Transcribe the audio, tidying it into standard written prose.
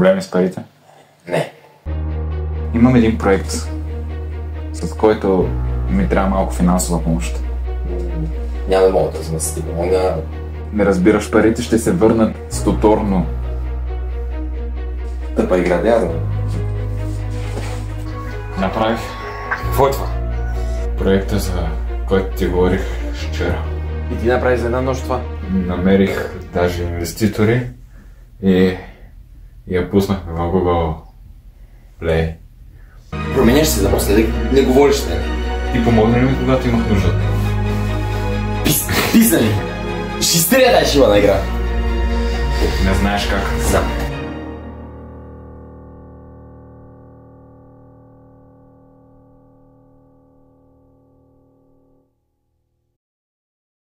проблеми с парите? Не. Имам един проект, с който ми трябва малко финансова помощ. Няма да мога да ти помогна. Не разбираш, парите ще се върнат стоторно. Тъпа игра, дядо. Направих Какво е това? проекта, за който ти говорих вчера. И ти направи за една нощ това? Намерих даже инвеститори и я пуснахме в Google Play. Променяш се напоследък, не говориш с мен. Ти помогна ли ми, когато имах нужда от него? Писна ли? Ще изтрия тази шибана игра. Не знаеш как. Знам.